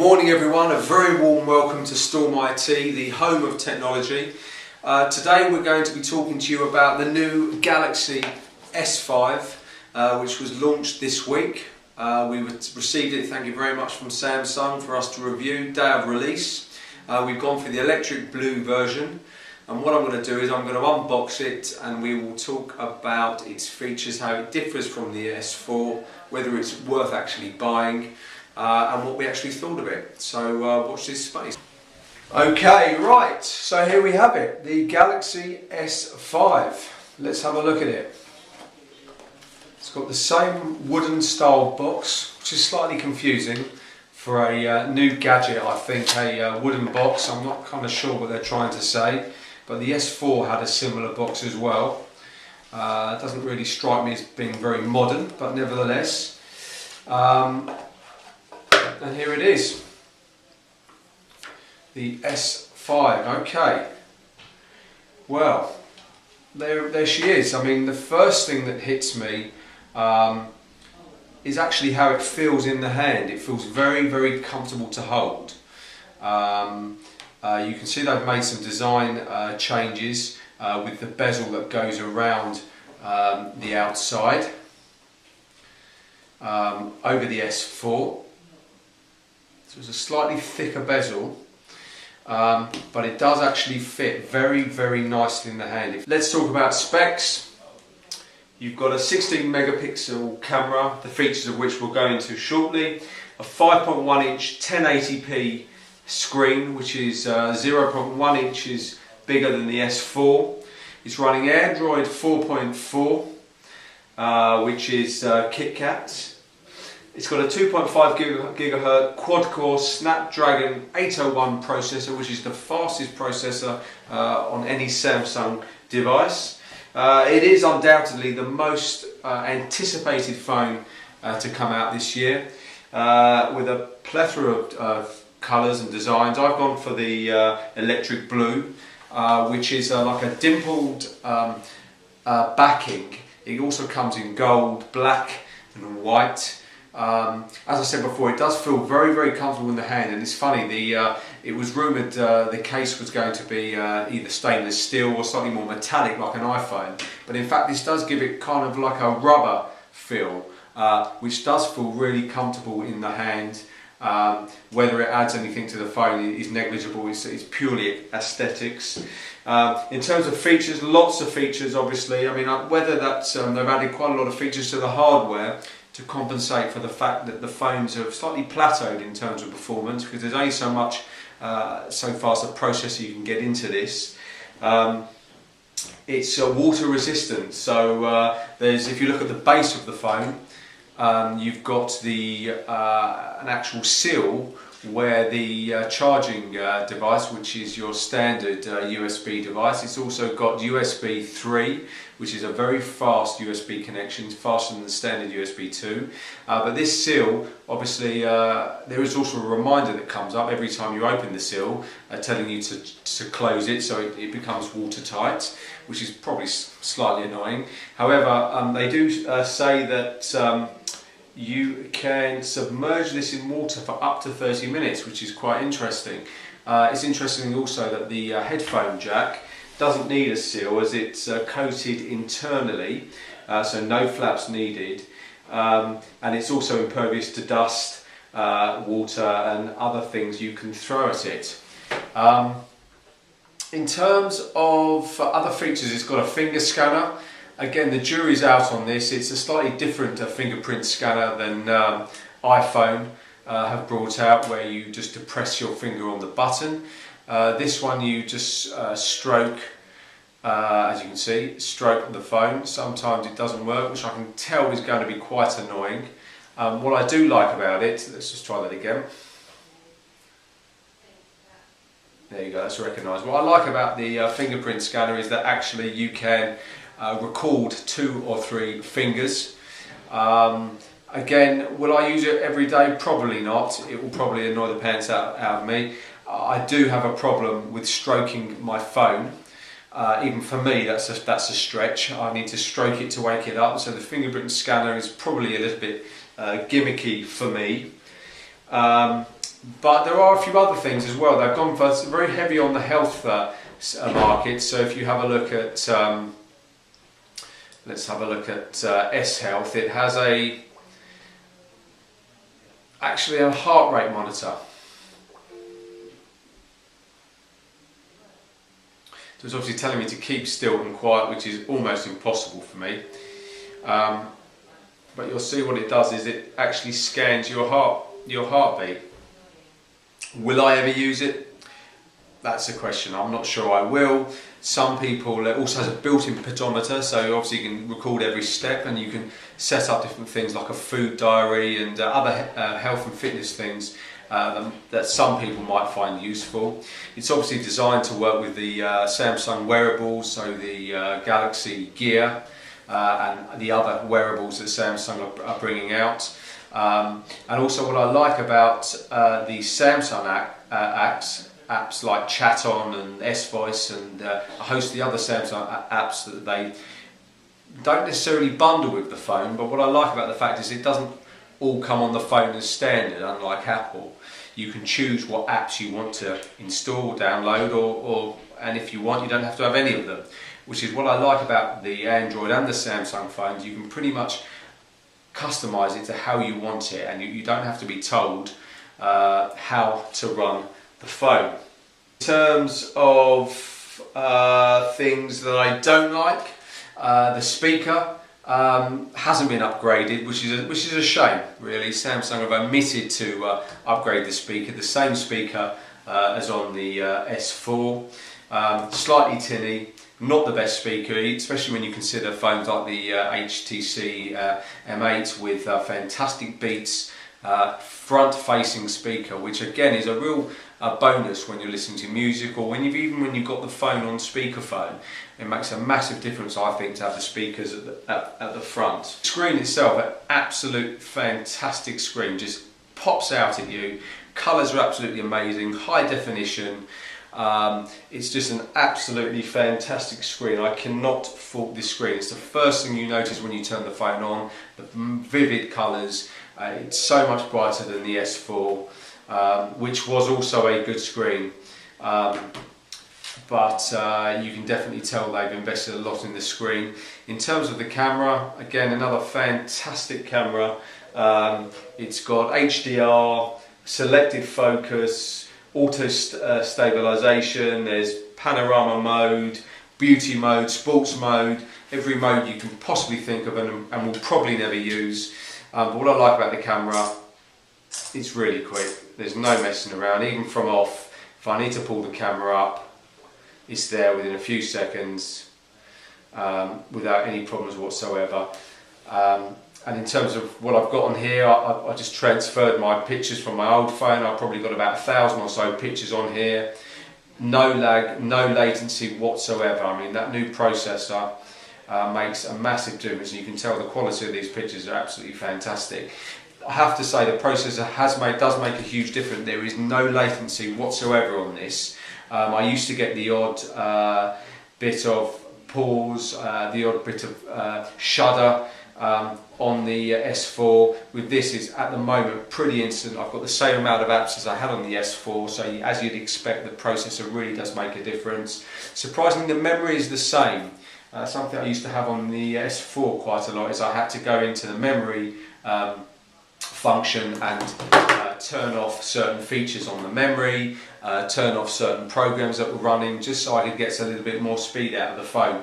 Morning everyone, a very warm welcome to Storm IT, the home of technology. Today we're going to be talking to you about the new Galaxy S5 which was launched this week. We received it, thank you very much, from Samsung for us to review, day of release. We've gone for the electric blue version, and what I'm going to do is I'm going to unbox it and we will talk about its features, how it differs from the S4, whether it's worth actually buying, and what we actually thought of it. So watch this space. Okay, right, so here we have it, the Galaxy S5. Let's have a look at it. It's got the same wooden style box, which is slightly confusing for a new gadget. I think a wooden box. I'm not kind of sure what they're trying to say, but the S4 had a similar box as well. It doesn't really strike me as being very modern, but nevertheless. And here it is, the S5. Okay, well, there she is. I mean, the first thing that hits me is actually how it feels in the hand. It feels very, very comfortable to hold. You can see they've made some design changes with the bezel that goes around the outside over the S4. So it's a slightly thicker bezel, but it does actually fit very, very nicely in the hand. Let's talk about specs. You've got a 16 megapixel camera, the features of which we'll go into shortly. A 5.1 inch 1080p screen, which is 0.1 inches bigger than the S4. It's running Android 4.4, which is KitKat. It's got a 2.5 gigahertz quad-core Snapdragon 801 processor, which is the fastest processor on any Samsung device. It is undoubtedly the most anticipated phone to come out this year, with a plethora of colours and designs. I've gone for the electric blue, which is like a dimpled backing. It also comes in gold, black and white. As I said before, it does feel very, very comfortable in the hand, and it's funny, it was rumoured the case was going to be either stainless steel or slightly more metallic like an iPhone, but in fact this does give it kind of like a rubber feel, which does feel really comfortable in the hand. Whether it adds anything to the phone is negligible, it's purely aesthetics. In terms of features, lots of features obviously. I mean, whether that's they've added quite a lot of features to the hardware to compensate for the fact that the phones have slightly plateaued in terms of performance, because there's only so much, so fast a processor you can get into this. It's water resistant, so if you look at the base of the phone, you've got an actual seal where the charging device, which is your standard USB device, it's also got USB 3, which is a very fast USB connection, faster than the standard USB 2. But this seal, obviously, there is also a reminder that comes up every time you open the seal, telling you to close it, so it becomes watertight, which is probably slightly annoying. However, they do say that you can submerge this in water for up to 30 minutes, which is quite interesting. It's interesting also that the headphone jack doesn't need a seal, as it's coated internally, so no flaps needed, and it's also impervious to dust, water and other things you can throw at it. In terms of other features, it's got a finger scanner. Again, the jury's out on this. It's a slightly different fingerprint scanner than iPhone have brought out, where you just depress your finger on the button. This one you just stroke, as you can see, stroke the phone. Sometimes it doesn't work, which I can tell is going to be quite annoying. What I do like about it, let's just try that again. There you go, that's recognised. What I like about the fingerprint scanner is that actually you can record 2 or 3 fingers. Again, will I use it every day? Probably not. It will probably annoy the pants out of me. I do have a problem with stroking my phone. Even for me, that's a stretch. I need to stroke it to wake it up, so the fingerprint scanner is probably a little bit gimmicky for me. But there are a few other things as well. They've gone for very heavy on the health market. So if you have a look at, let's have a look at S Health. It has actually a heart rate monitor. So it's obviously telling me to keep still and quiet, which is almost impossible for me. But you'll see what it does is it actually scans your heartbeat. Will I ever use it? That's a question. I'm not sure I will. Some people, it also has a built-in pedometer, so obviously you can record every step, and you can set up different things like a food diary and other health and fitness things that some people might find useful. It's obviously designed to work with the Samsung wearables, so the Galaxy Gear and the other wearables that Samsung are bringing out. And also what I like about the Samsung apps like Chat On and S-Voice and a host of the other Samsung apps that they don't necessarily bundle with the phone, but what I like about the fact is it doesn't all come on the phone as standard, unlike Apple. You can choose what apps you want to install, download, and if you want, you don't have to have any of them, which is what I like about the Android and the Samsung phones. You can pretty much customize it to how you want it, and you don't have to be told how to run the phone. In terms of things that I don't like, the speaker hasn't been upgraded, which is a shame, really. Samsung have omitted to upgrade the speaker, the same speaker as on the S4. Slightly tinny, not the best speaker, especially when you consider phones like the HTC M8 with fantastic Beats front-facing speaker, which again is a real bonus when you're listening to music, or even when you've got the phone on speakerphone. It makes a massive difference, I think, to have the speakers at the front. The screen itself, an absolute fantastic screen, just pops out at you. Colours are absolutely amazing, high definition. It's just an absolutely fantastic screen. I cannot fault this screen. It's the first thing you notice when you turn the phone on. The vivid colours. It's so much brighter than the S4, which was also a good screen. But you can definitely tell they've invested a lot in the screen. In terms of the camera, again, another fantastic camera. It's got HDR, selective focus, auto stabilization, there's panorama mode, beauty mode, sports mode, every mode you can possibly think of and will probably never use. But what I like about the camera, it's really quick. There's no messing around, even from off. If I need to pull the camera up, it's there within a few seconds without any problems whatsoever. And in terms of what I've got on here, I just transferred my pictures from my old phone. I've probably got about 1,000 or so pictures on here. No lag, no latency whatsoever. I mean, that new processor makes a massive difference, and you can tell the quality of these pictures are absolutely fantastic. I have to say the processor does make a huge difference. There is no latency whatsoever on this. I used to get the odd bit of pause, the odd bit of shudder on the S4. With this, it's at the moment pretty instant. I've got the same amount of apps as I had on the S4, so as you'd expect, the processor really does make a difference. Surprisingly, the memory is the same. Something I used to have on the S4 quite a lot is I had to go into the memory function and turn off certain features on the memory, turn off certain programs that were running, just so I could get a little bit more speed out of the phone.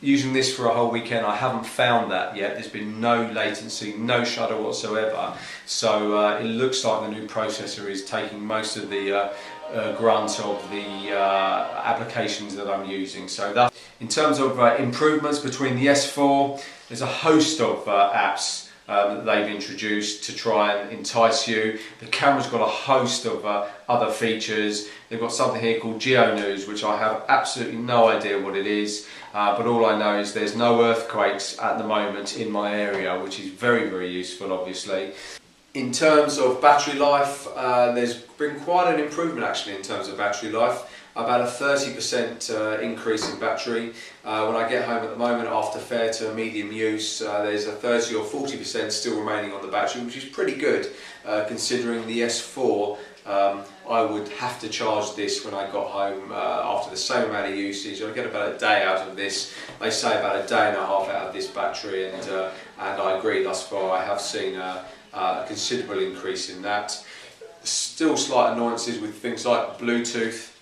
Using this for a whole weekend, I haven't found that yet. There's been no latency, no shudder whatsoever. So it looks like the new processor is taking most of the grunt of the applications that I'm using. So that, in terms of improvements between the S4, there's a host of apps that they've introduced to try and entice you. The camera's got a host of other features. They've got something here called Geo News, which I have absolutely no idea what it is, but all I know is there's no earthquakes at the moment in my area, which is very, very useful, obviously. In terms of battery life, there's been quite an improvement actually in terms of battery life. About a 30% increase in battery. When I get home at the moment after fair to medium use, there's a 30 or 40% still remaining on the battery, which is pretty good considering the S4 I would have to charge this when I got home after the same amount of usage. I get about a day out of this. They say about a day and a half out of this battery, and I agree thus far. I have seen a considerable increase in that. Still slight annoyances with things like Bluetooth.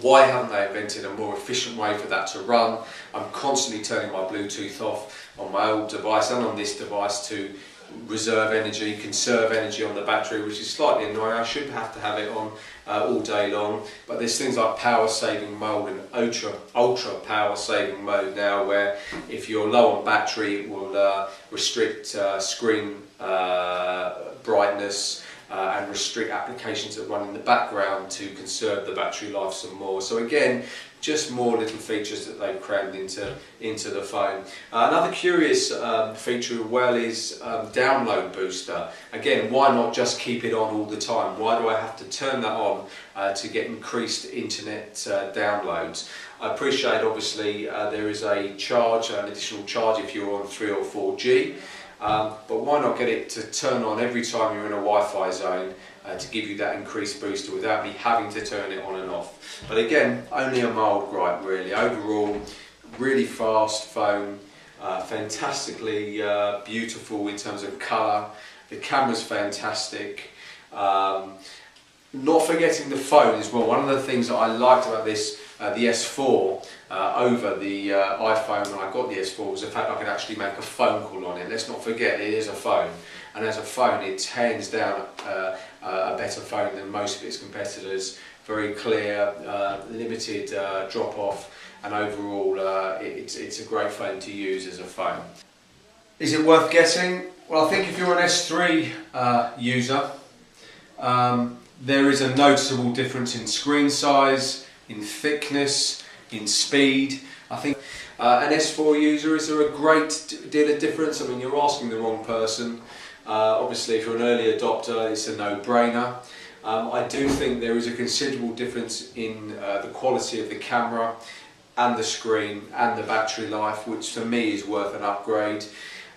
Why haven't they invented a more efficient way for that to run? I'm constantly turning my Bluetooth off on my old device and on this device to reserve energy, conserve energy on the battery, which is slightly annoying. I should have to have it on all day long, but there's things like power saving mode and ultra power saving mode now, where if you're low on battery it will restrict screen brightness and restrict applications that run in the background to conserve the battery life some more. So again, just more little features that they've crammed into the phone. Another curious feature as well is download booster. Again, why not just keep it on all the time? Why do I have to turn that on to get increased internet downloads? I appreciate obviously there is a charge, an additional charge if you're on 3 or 4G. But why not get it to turn on every time you're in a Wi-Fi zone to give you that increased booster without me having to turn it on and off. But again, only a mild gripe really. Overall, really fast phone, fantastically beautiful in terms of colour. The camera's fantastic. Not forgetting the phone as well. One of the things that I liked about this, the S4 over the iPhone when I got the S4, was the fact I could actually make a phone call on it. Let's not forget it is a phone, and as a phone it's hands down a better phone than most of its competitors. Very clear, limited drop off, and overall it's a great phone to use as a phone. Is it worth getting? Well, I think if you're an S3 user, there is a noticeable difference in screen size, in thickness, in speed. I think an S4 user, is there a great deal of difference? I mean, you're asking the wrong person. Obviously, if you're an early adopter, it's a no-brainer. I do think there is a considerable difference in the quality of the camera and the screen and the battery life, which for me is worth an upgrade.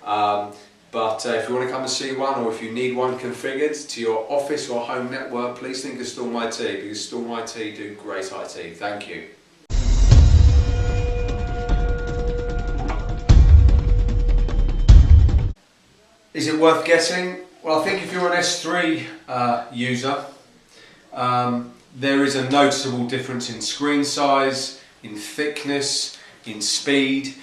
But if you want to come and see one, or if you need one configured to your office or home network, please think of Storm IT, because Storm IT do great IT. Thank you. Is it worth getting? Well, I think if you're an S3 user, there is a noticeable difference in screen size, in thickness, in speed.